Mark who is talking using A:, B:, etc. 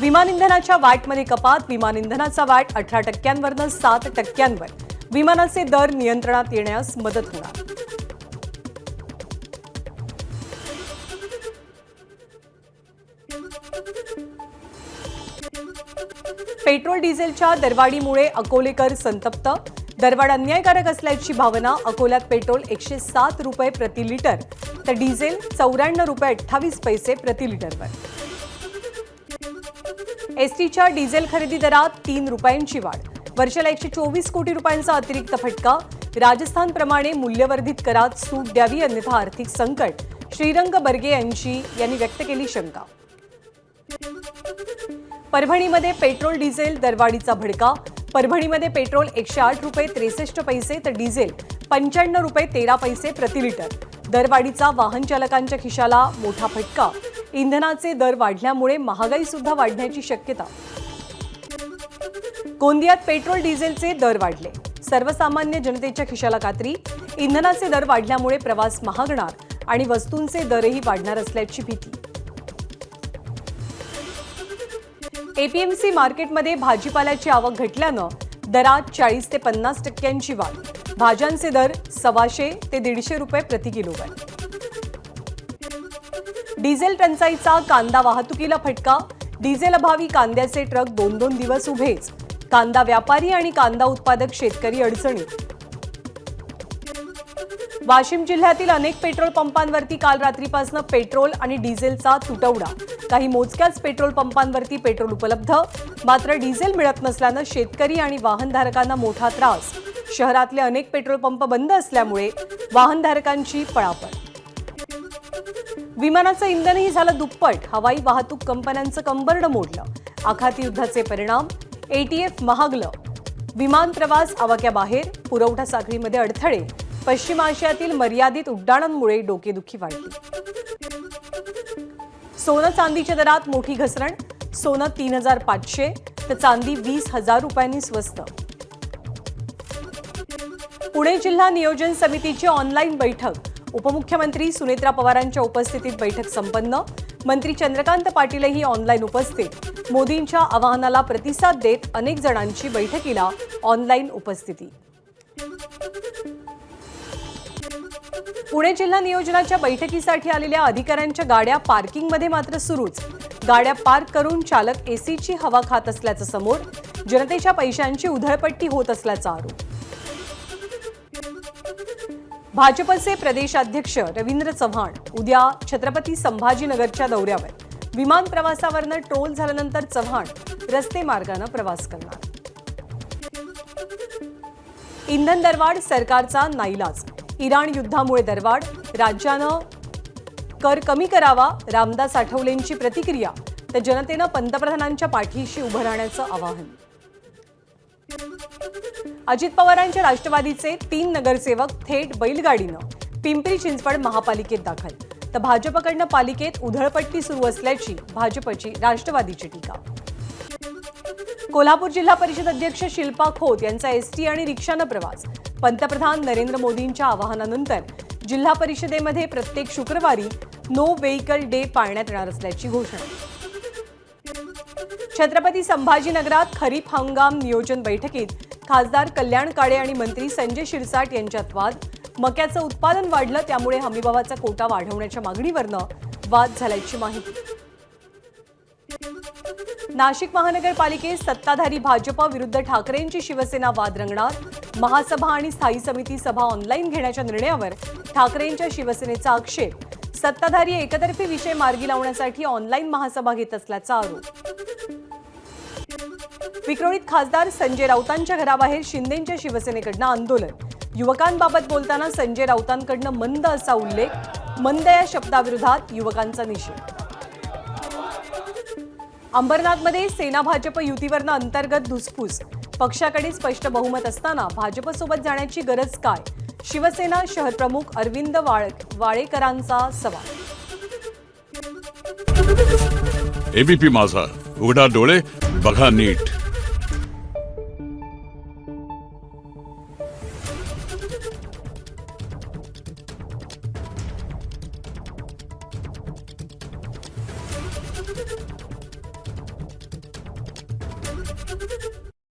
A: विमान इंधनाच्या वॅटमध्ये कपात. विमान इंधनाचा वॅट 18%वरून 7%वर. विमानाचे दर नियंत्रणात येण्यास मदत होणार. पेट्रोल डिझेलच्या दरवाढीमुळे अकोलेकर संतप्त. दरवाढ अन्यायकारक असल्याची भावना. अकोल्यात पेट्रोल 107 रुपये प्रति लिटर तर डिझेल 94 रुपये 28 पैसे प्रति लिटरवर. एसटीच्या डिझेल खरेदी दरात 3 रुपयांची वाढ. वर्षाला 124 कोटी रुपयांचा अतिरिक्त फटका. राजस्थानप्रमाणे मूल्यवर्धित करात सूट द्यावी अन्यथा आर्थिक संकट. श्रीरंग बर्गे यांनी व्यक्त केली शंका. परभणीमध्ये पेट्रोल डिझेल दरवाढीचा भडका. परभणीमध्ये पेट्रोल 108 रुपये 63 पैसे तर डिझेल 95 रुपये 13 पैसे प्रति लिटर. दरवाढीचा वाहन चालकांच्या खिशाला मोठा फटका. इंधनाचे दर वाढल्यामुळे महागाई सुद्धा वाढण्याची शक्यता. गोंदियात पेट्रोल डिझेलचे दर वाढले. सर्वसामान्य जनतेच्या खिशाला कात्री. इंधनाचे दर वाढल्यामुळे प्रवास महागणार आणि वस्तूंचे दरही वाढणार असल्याची भीती. एपीएमसी मार्केटमध्ये भाजीपाल्याची आवक घटल्यानं दरात 40 ते 50% वाढ. भाज्यांचे दर 125 ते 150 रुपये प्रति किलोवर. डिझेल टंचाईचा कांदा वाहतुकीला फटका. डिझेल अभावी कांद्याचे ट्रक 2-2 दिवस उभेच. कांदा व्यापारी आणि कांदा उत्पादक शेतकरी अडचणीत. वाशिम जिल्ह्यातील अनेक पेट्रोल पंपांवरती काल रात्रीपासून पेट्रोल आणि डिझेलचा तुटवडा. काही मोजक्याच पेट्रोल पंपांवरती पेट्रोल उपलब्ध मात्र डिझेल मिळत नसल्यानं शेतकरी आणि वाहनधारकांना मोठा त्रास. शहरातले अनेक पेट्रोल पंप बंद असल्यामुळे वाहनधारकांची पळापळ. विमानाचं इंधनही झालं दुप्पट. हवाई वाहतूक कंपन्यांचं कंबरडं मोडलं. आखाती युद्धाचे परिणाम. एटीएफ महागलं. विमान प्रवास आवाक्याबाहेर. पुरवठा साखळीमध्ये अडथळे. पश्चिम आशियातील मर्यादित उड्डाणांमुळे डोकेदुखी वाढली. सोनं चांदीच्या दरात मोठी घसरण. सोनं 3,500 तर चांदी 20,000 रुपयांनी स्वस्त. पुणे जिल्हा नियोजन समितीची ऑनलाईन बैठक. उपमुख्यमंत्री सुनेत्रा पवारांच्या उपस्थितीत बैठक संपन्न. मंत्री चंद्रकांत पाटीलही ऑनलाईन उपस्थित. मोदींच्या आवाहनाला प्रतिसाद देत अनेक जणांची बैठकीला ऑनलाईन उपस्थिती. पुणे जिल्हा नियोजनाच्या बैठकीसाठी आलेल्या अधिकाऱ्यांच्या गाड्या पार्किंगमध्ये मात्र सुरूच. गाड्या पार्क करून चालक एसीची हवा खात असल्याचं समोर. जनतेच्या पैशांची उधळपट्टी होत असल्याचा आरोप. भाजपचे प्रदेशाध्यक्ष रवींद्र चव्हाण उद्या छत्रपती संभाजीनगरच्या दौऱ्यावर. विमान प्रवासावरनं ट्रोल झाल्यानंतर चव्हाण रस्ते मार्गाने प्रवास करणार. इंधन दरवाढ सरकारचा नाईलाज. इराण युद्धामुळे दरवाढ. राज्यानं कर कमी करावा. रामदास आठवलेंची प्रतिक्रिया. तर जनतेनं पंतप्रधानांच्या पाठीशी उभं राहण्याचं आवाहन. अजित पवारांच्या राष्ट्रवादीचे 3 नगरसेवक थेट बैलगाडीनं पिंपरी चिंचवड महापालिकेत दाखल. तर भाजपकडनं पालिकेत उधळपट्टी सुरू असल्याची भाजपची राष्ट्रवादीची टीका. कोल्हापूर जिल्हा परिषद अध्यक्ष शिल्पा खोत यांचा एसटी आणि रिक्षानं प्रवास. पंतप्रधान नरेंद्र मोदींच्या आवाहनानंतर जिल्हा परिषदेमध्ये प्रत्येक शुक्रवारी नो व्हेइकल डे पाळण्यात येणार असल्याची घोषणा. छत्रपती संभाजीनगरात खरीप हंगाम नियोजन बैठकीत खासदार कल्याण काळे आणि मंत्री संजय शिरसाट यांच्यात वाद. मक्याचं उत्पादन वाढलं त्यामुळे हमीभावाचा कोटा वाढवण्याच्या मागणीवरनं वाद झाल्याची माहिती. नाशिक महानगरपालिकेत सत्ताधारी भाजप विरुद्ध ठाकरेंची शिवसेना वाद रंगणार. महासभा आणि स्थायी समिती सभा ऑनलाईन घेण्याच्या निर्णयावर ठाकरेंच्या शिवसेनेचा आक्षेप. सत्ताधारी एकतर्फी विषय मार्गी लावण्यासाठी ऑनलाईन महासभा घेत असल्याचा आरोप. विक्रोळीत खासदार संजय राऊतांच्या घराबाहेर शिंदेंच्या शिवसेनेकडनं आंदोलन. युवकांबाबत बोलताना संजय राऊतांकडनं मंद असा उल्लेख. मंद या शब्दाविरोधात युवकांचा निषेध. अंबरनाथमध्ये सेना भाजप युतीवरनं अंतर्गत धुसफूस. पक्षाकडे स्पष्ट बहुमत असताना भाजपसोबत जाण्याची गरज काय? शिवसेना शहर प्रमुख अरविंद वाळेकरांचा सवाल.
B: एबीपी माझा, उघडा डोळे बघा नीट.